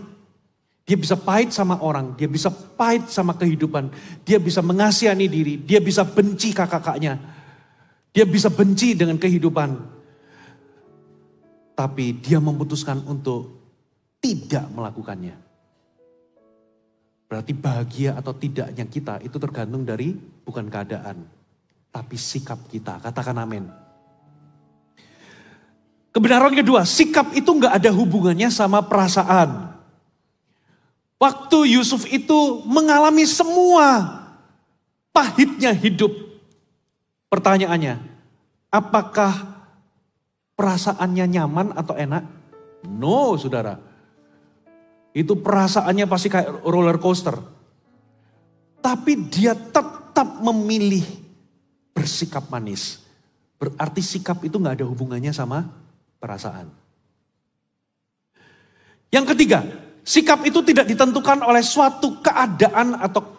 Speaker 1: Dia bisa pahit sama orang, dia bisa pahit sama kehidupan, dia bisa mengasihani diri, dia bisa benci kakak-kakaknya, dia bisa benci dengan kehidupan. Tapi dia memutuskan untuk tidak melakukannya. Berarti bahagia atau tidaknya kita itu tergantung dari bukan keadaan, tapi sikap kita. Katakan amin. Kebenaran kedua, sikap itu gak ada hubungannya sama perasaan. Waktu Yusuf itu mengalami semua pahitnya hidup. Pertanyaannya, apakah perasaannya nyaman atau enak? No, saudara. Itu perasaannya pasti kayak roller coaster. Tapi dia tetap memilih bersikap manis. Berarti sikap itu gak ada hubungannya sama perasaan. Yang ketiga, sikap itu tidak ditentukan oleh suatu keadaan atau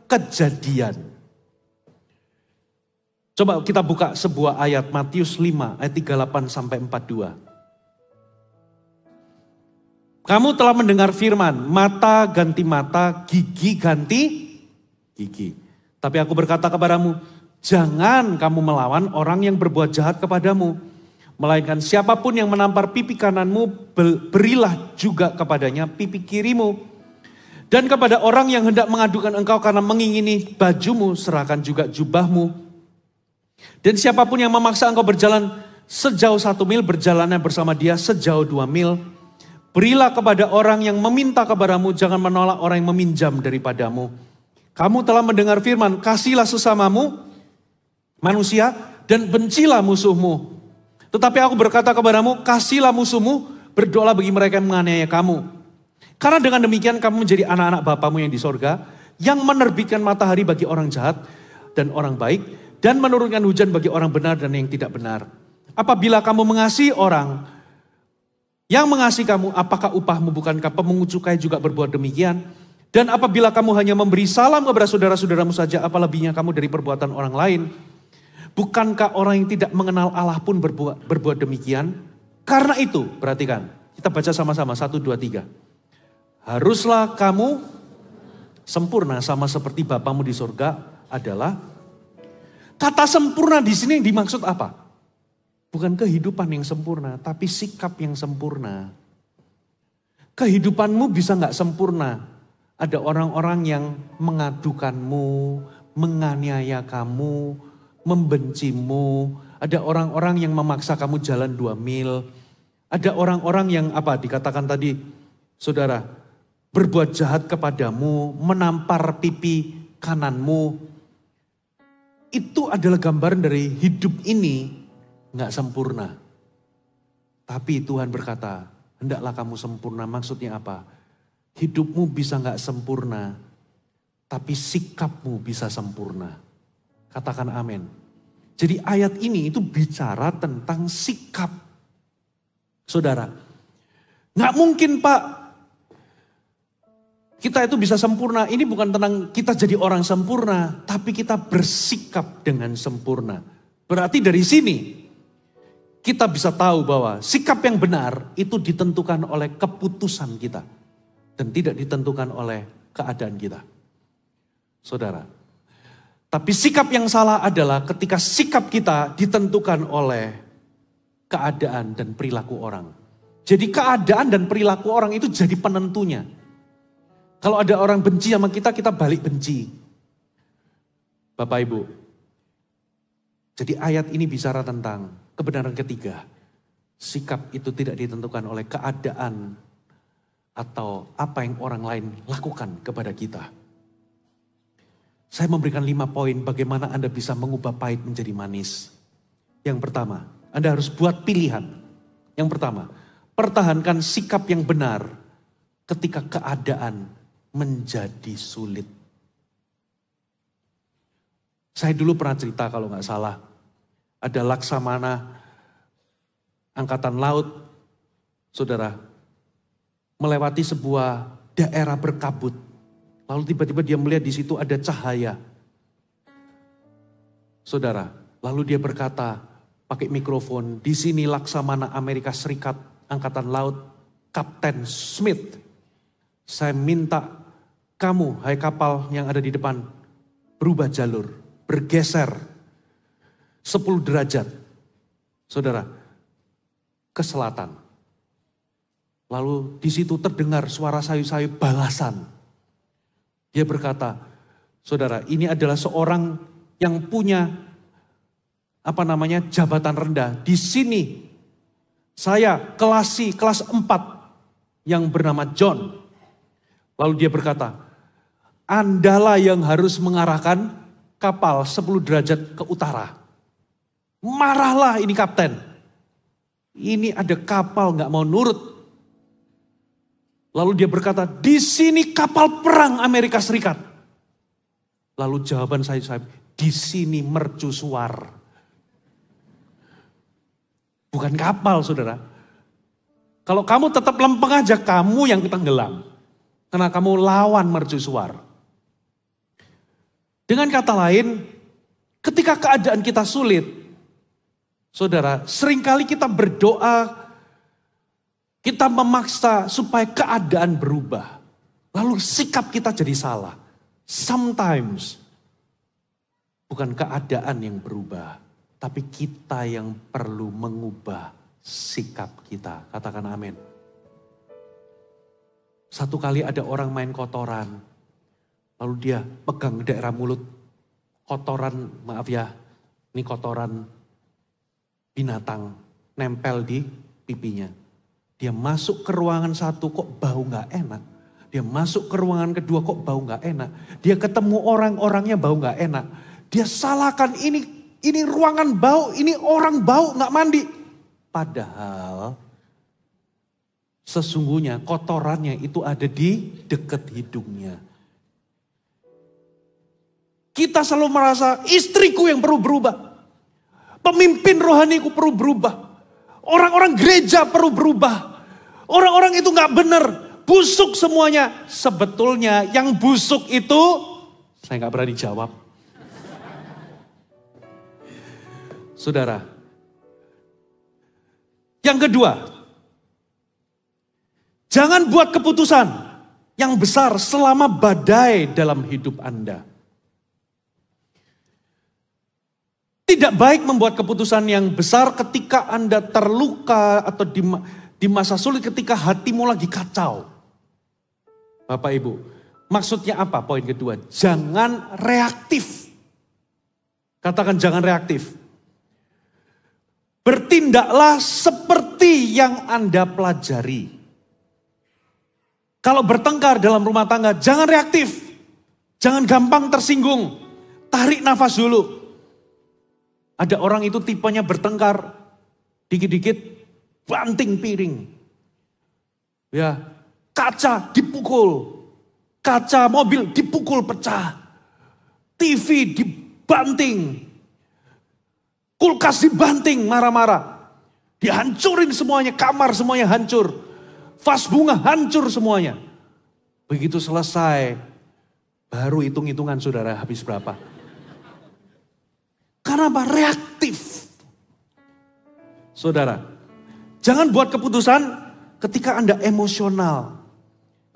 Speaker 1: kejadian. Coba kita buka sebuah ayat Matius 5 ayat 38 sampai 42. Kamu telah mendengar firman, mata ganti mata, gigi ganti gigi. Tapi aku berkata kepadamu, jangan kamu melawan orang yang berbuat jahat kepadamu. Melainkan siapapun yang menampar pipi kananmu, berilah juga kepadanya pipi kirimu. Dan kepada orang yang hendak mengadukan engkau karena mengingini bajumu, serahkan juga jubahmu. Dan siapapun yang memaksa engkau berjalan sejauh 1 mil, berjalannya bersama dia sejauh 2 mil. Berilah kepada orang yang meminta kepadamu, jangan menolak orang yang meminjam daripadamu. Kamu telah mendengar firman, kasihilah sesamamu manusia dan bencilah musuhmu. Tetapi aku berkata kepadamu, kasihilah musuhmu, berdoalah bagi mereka yang menganiaya kamu. Karena dengan demikian kamu menjadi anak-anak Bapamu yang di sorga, yang menerbitkan matahari bagi orang jahat dan orang baik, dan menurunkan hujan bagi orang benar dan yang tidak benar. Apabila kamu mengasihi orang yang mengasihi kamu, apakah upahmu? Bukankah pemungut cukai juga berbuat demikian? Dan apabila kamu hanya memberi salam kepada saudara-saudaramu saja, apa lebihnya kamu dari perbuatan orang lain? Bukankah orang yang tidak mengenal Allah pun berbuat demikian? Karena itu, perhatikan. Kita baca sama-sama, 1, 2, 3. Haruslah kamu sempurna sama seperti Bapamu di surga adalah. Kata sempurna di sini dimaksud apa? Bukan kehidupan yang sempurna, tapi sikap yang sempurna. Kehidupanmu bisa gak sempurna. Ada orang-orang yang mengadukanmu, menganiaya kamu, membencimu. Ada orang-orang yang memaksa kamu jalan 2 mil. Ada orang-orang yang dikatakan tadi, saudara, berbuat jahat kepadamu, menampar pipi kananmu. Itu adalah gambaran dari hidup ini gak sempurna. Tapi Tuhan berkata, hendaklah kamu sempurna. Maksudnya apa? Hidupmu bisa gak sempurna, tapi sikapmu bisa sempurna. Katakan amin. Jadi ayat ini itu bicara tentang sikap. Saudara, gak mungkin Pak, kita itu bisa sempurna. Ini bukan tentang kita jadi orang sempurna, tapi kita bersikap dengan sempurna. Berarti dari sini kita bisa tahu bahwa sikap yang benar itu ditentukan oleh keputusan kita. Dan tidak ditentukan oleh keadaan kita. Saudara, tapi sikap yang salah adalah ketika sikap kita ditentukan oleh keadaan dan perilaku orang. Jadi keadaan dan perilaku orang itu jadi penentunya. Kalau ada orang benci sama kita, kita balik benci. Bapak Ibu, jadi ayat ini bicara tentang kebenaran ketiga. Sikap itu tidak ditentukan oleh keadaan atau apa yang orang lain lakukan kepada kita. Saya memberikan 5 poin bagaimana Anda bisa mengubah pahit menjadi manis. Yang pertama, Anda harus buat pilihan. Yang pertama, pertahankan sikap yang benar ketika keadaan menjadi sulit. Saya dulu pernah cerita kalau nggak salah, ada laksamana angkatan laut, saudara, melewati sebuah daerah berkabut. Lalu tiba-tiba dia melihat di situ ada cahaya. Saudara, lalu dia berkata pakai mikrofon, di sini laksamana Amerika Serikat Angkatan Laut, Kapten Smith. Saya minta kamu, hai kapal yang ada di depan, berubah jalur, bergeser 10 derajat. Saudara, ke selatan. Lalu di situ terdengar suara sayu-sayu balasan. Dia berkata, saudara, ini adalah seorang yang punya jabatan rendah. Di sini saya kelas 4 yang bernama John. Lalu dia berkata, Andalah yang harus mengarahkan kapal 10 derajat ke utara. Marahlah ini kapten. Ini ada kapal gak mau nurut. Lalu dia berkata, di sini kapal perang Amerika Serikat. Lalu jawaban saya, di sini mercusuar. Bukan kapal, saudara. Kalau kamu tetap lempeng aja, kamu yang tenggelam. Karena kamu lawan mercusuar. Dengan kata lain, ketika keadaan kita sulit, saudara, seringkali kita berdoa, kita memaksa supaya keadaan berubah. Lalu sikap kita jadi salah. Sometimes bukan keadaan yang berubah, tapi kita yang perlu mengubah sikap kita. Katakan amin. Satu kali ada orang main kotoran, lalu dia pegang daerah mulut. Kotoran, maaf ya, ini kotoran binatang nempel di pipinya. Dia masuk ke ruangan satu kok bau gak enak. Dia masuk ke ruangan kedua kok bau gak enak. Dia ketemu orang-orangnya bau gak enak. Dia salahkan ini ruangan bau, ini orang bau gak mandi. Padahal sesungguhnya kotorannya itu ada di dekat hidungnya. Kita selalu merasa istriku yang perlu berubah. Pemimpin rohaniku perlu berubah. Orang-orang gereja perlu berubah. Orang-orang itu gak benar. Busuk semuanya. Sebetulnya yang busuk itu, saya gak berani jawab. Saudara. Yang kedua. Jangan buat keputusan yang besar selama badai dalam hidup Anda. Tidak baik membuat keputusan yang besar ketika Anda terluka atau di masa sulit ketika hatimu lagi kacau. Bapak Ibu, maksudnya apa poin kedua? Jangan reaktif. Katakan jangan reaktif. Bertindaklah seperti yang Anda pelajari. Kalau bertengkar dalam rumah tangga, jangan reaktif. Jangan gampang tersinggung. Tarik nafas dulu. Ada orang itu tipenya bertengkar, dikit-dikit banting piring. Ya, kaca dipukul, kaca mobil dipukul pecah, TV dibanting, kulkas dibanting marah-marah. Dihancurin semuanya, kamar semuanya hancur, vas bunga hancur semuanya. Begitu selesai, baru hitung-hitungan saudara habis berapa. Karena apa? Reaktif. Saudara, jangan buat keputusan ketika Anda emosional.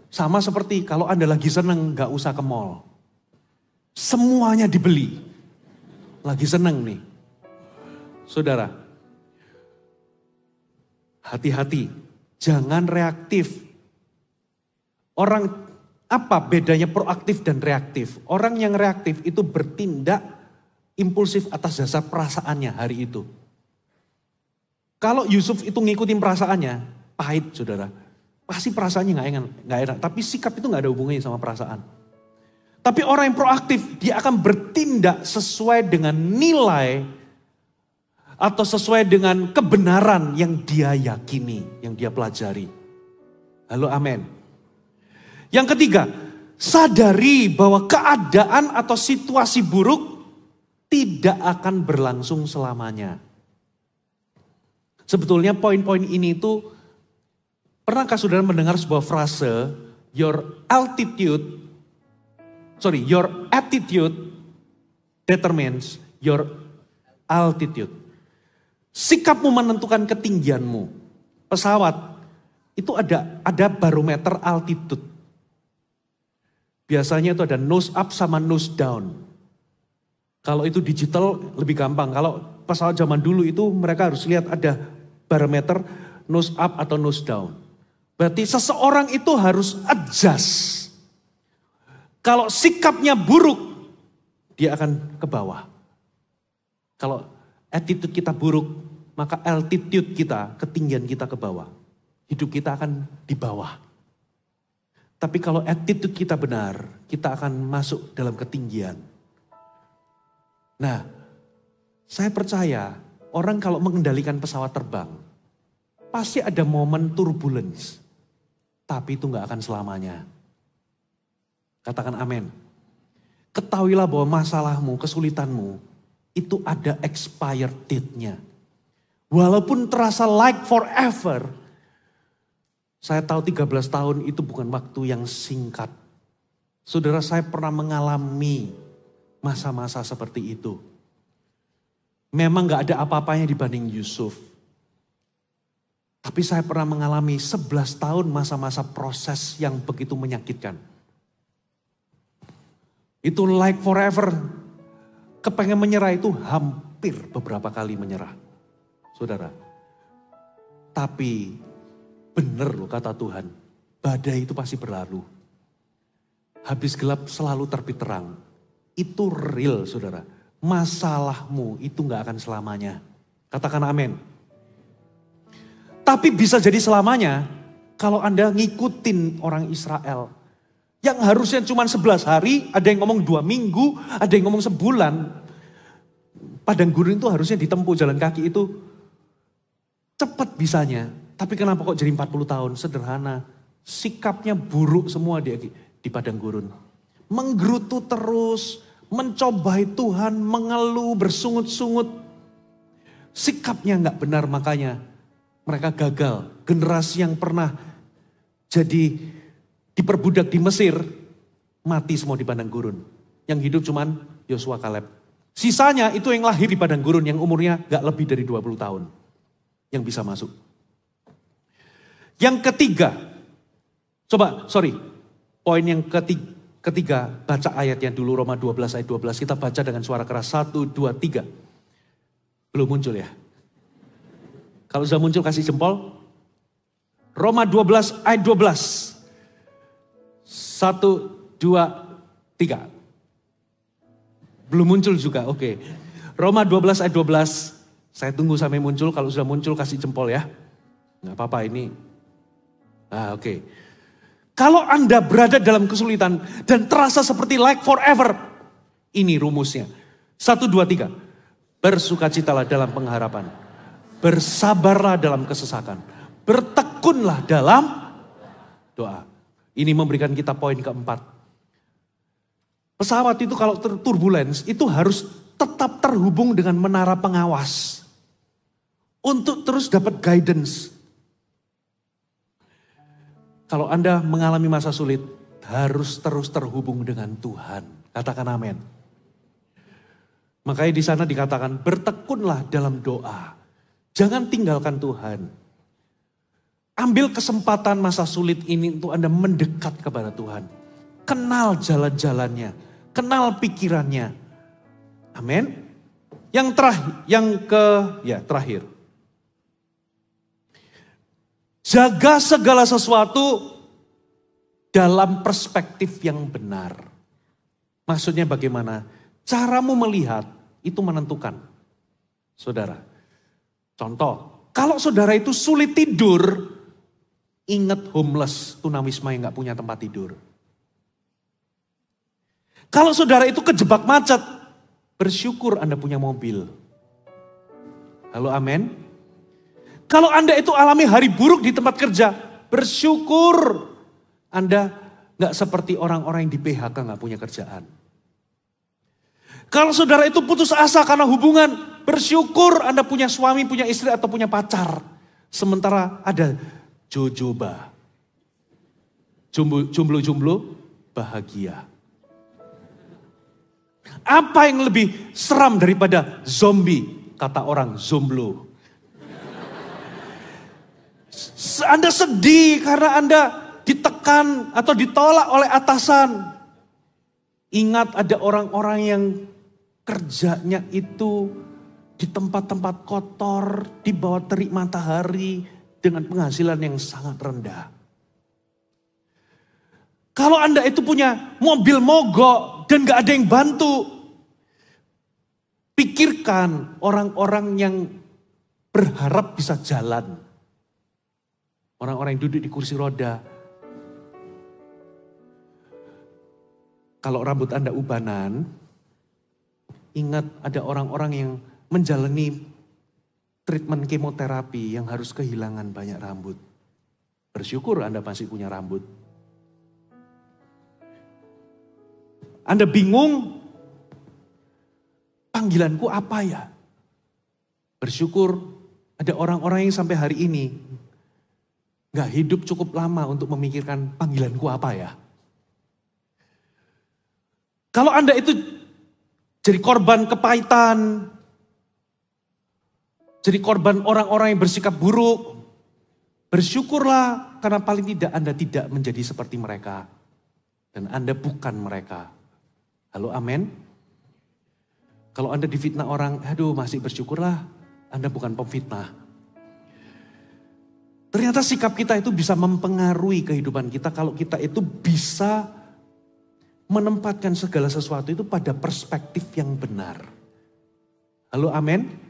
Speaker 1: Sama seperti kalau Anda lagi seneng gak usah ke mall. Semuanya dibeli. Lagi seneng nih. Saudara, hati-hati. Jangan reaktif. Orang apa bedanya proaktif dan reaktif? Orang yang reaktif itu bertindak impulsif atas dasar perasaannya hari itu. Kalau Yusuf itu ngikutin perasaannya, pahit saudara. Pasti perasaannya gak enak. Tapi sikap itu gak ada hubungannya sama perasaan. Tapi orang yang proaktif, dia akan bertindak sesuai dengan nilai atau sesuai dengan kebenaran yang dia yakini, yang dia pelajari. Halo amin. Yang ketiga, sadari bahwa keadaan atau situasi buruk tidak akan berlangsung selamanya. Sebetulnya poin-poin ini itu, pernahkah saudara mendengar sebuah frase, your attitude determines your altitude. Sikapmu menentukan ketinggianmu. Pesawat itu ada barometer altitude. biasanya itu ada nose up sama nose down. Kalau itu digital lebih gampang. Kalau pesawat zaman dulu itu mereka harus lihat ada barometer nose up atau nose down. Berarti seseorang itu harus adjust. Kalau sikapnya buruk, dia akan ke bawah. Kalau attitude kita buruk, maka altitude kita, ketinggian kita ke bawah. Hidup kita akan di bawah. Tapi kalau attitude kita benar, kita akan masuk dalam ketinggian. Nah, saya percaya orang kalau mengendalikan pesawat terbang, pasti ada momen turbulence. Tapi itu gak akan selamanya. Katakan amin. Ketahuilah bahwa masalahmu, kesulitanmu, itu ada expired date-nya. Walaupun terasa like forever, saya tahu 13 tahun itu bukan waktu yang singkat. Saudara, saya pernah mengalami masa-masa seperti itu. Memang gak ada apa-apanya dibanding Yusuf. Tapi saya pernah mengalami 11 tahun masa-masa proses yang begitu menyakitkan. Itu like forever. Kepengen menyerah itu hampir beberapa kali menyerah. Saudara. Tapi benar loh kata Tuhan. Badai itu pasti berlalu. Habis gelap selalu terbit terang. Itu real saudara. Masalahmu itu gak akan selamanya. Katakan amin. Tapi bisa jadi selamanya kalau Anda ngikutin orang Israel. Yang harusnya cuma 11 hari, ada yang ngomong 2 minggu, ada yang ngomong sebulan. Padang gurun itu harusnya ditempuh jalan kaki itu cepat bisanya. Tapi kenapa kok jadi 40 tahun? Sederhana. Sikapnya buruk semua di padang gurun. Menggerutu terus, mencobai Tuhan, mengeluh, bersungut-sungut. Sikapnya gak benar makanya mereka gagal. Generasi yang pernah jadi diperbudak di Mesir, mati semua di padang gurun. Yang hidup cuman Yosua Kaleb. Sisanya itu yang lahir di padang gurun, yang umurnya gak lebih dari 20 tahun. Yang bisa masuk. Yang ketiga, poin yang ketiga, baca ayatnya dulu Roma 12 ayat 12. Kita baca dengan suara keras, 1, 2, 3. Belum muncul ya? Kalau sudah muncul kasih jempol. Roma 12 ayat 12. 1, 2, 3. Belum muncul juga, oke. Roma 12 ayat 12. Saya tunggu sampai muncul, kalau sudah muncul kasih jempol ya. Nggak apa-apa ini. Oke. Kalau Anda berada dalam kesulitan dan terasa seperti like forever. Ini rumusnya. 1, 2, 3. Bersukacitalah dalam pengharapan. Bersabarlah dalam kesesakan. Bertekunlah dalam doa. Ini memberikan kita poin keempat. Pesawat itu kalau turbulence itu harus tetap terhubung dengan menara pengawas. Untuk terus dapat guidance. Kalau Anda mengalami masa sulit, harus terus terhubung dengan Tuhan. Katakan amin. Makanya di sana dikatakan bertekunlah dalam doa. Jangan tinggalkan Tuhan. Ambil kesempatan masa sulit ini untuk Anda mendekat kepada Tuhan. Kenal jalan-jalannya. Kenal pikirannya. Amin. Terakhir. Jaga segala sesuatu dalam perspektif yang benar. Maksudnya bagaimana? Caramu melihat itu menentukan. Saudara. Contoh, kalau saudara itu sulit tidur, ingat homeless, tunawisma yang gak punya tempat tidur. Kalau saudara itu kejebak macet, bersyukur Anda punya mobil. Halo amin. Kalau Anda itu alami hari buruk di tempat kerja, bersyukur Anda gak seperti orang-orang yang di PHK gak punya kerjaan. Kalau saudara itu putus asa karena hubungan, bersyukur Anda punya suami, punya istri atau punya pacar. Sementara ada jojoba. Jomblo-jomblo bahagia. Apa yang lebih seram daripada zombie? Kata orang zomblo. Anda sedih karena Anda ditekan atau ditolak oleh atasan. Ingat ada orang-orang yang kerjanya itu di tempat-tempat kotor, di bawah terik matahari dengan penghasilan yang sangat rendah. Kalau Anda itu punya mobil mogok dan gak ada yang bantu, pikirkan orang-orang yang berharap bisa jalan. Orang-orang yang duduk di kursi roda. Kalau rambut Anda ubanan, ingat ada orang-orang yang menjalani treatment kemoterapi yang harus kehilangan banyak rambut. Bersyukur Anda masih punya rambut. Anda bingung, panggilanku apa ya? Bersyukur ada orang-orang yang sampai hari ini gak hidup cukup lama untuk memikirkan panggilanku apa ya? Kalau Anda itu jadi korban kepahitan, jadi korban orang-orang yang bersikap buruk, bersyukurlah karena paling tidak Anda tidak menjadi seperti mereka. Dan Anda bukan mereka. Halo, amin. Kalau Anda difitnah orang, aduh masih bersyukurlah Anda bukan pemfitnah. Ternyata sikap kita itu bisa mempengaruhi kehidupan kita kalau kita itu bisa menempatkan segala sesuatu itu pada perspektif yang benar. Halo, amin.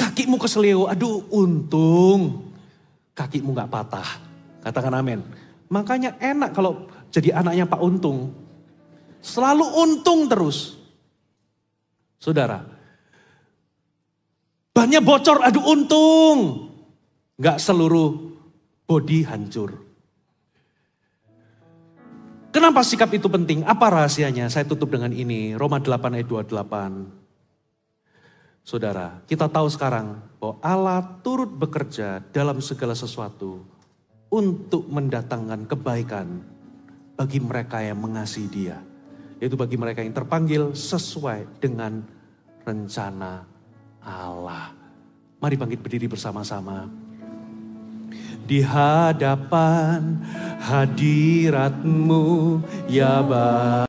Speaker 1: Kakimu keseleo, aduh untung kakimu gak patah. Katakan amin. Makanya enak kalau jadi anaknya Pak Untung. Selalu untung terus. Saudara, bannya bocor, aduh untung. Gak seluruh body hancur. Kenapa sikap itu penting? Apa rahasianya? Saya tutup dengan ini. Roma 8 ayat 28. Saudara, kita tahu sekarang bahwa Allah turut bekerja dalam segala sesuatu untuk mendatangkan kebaikan bagi mereka yang mengasihi Dia. Yaitu bagi mereka yang terpanggil sesuai dengan rencana Allah. Mari bangkit berdiri bersama-sama. Di hadapan hadirat-Mu ya Bapa.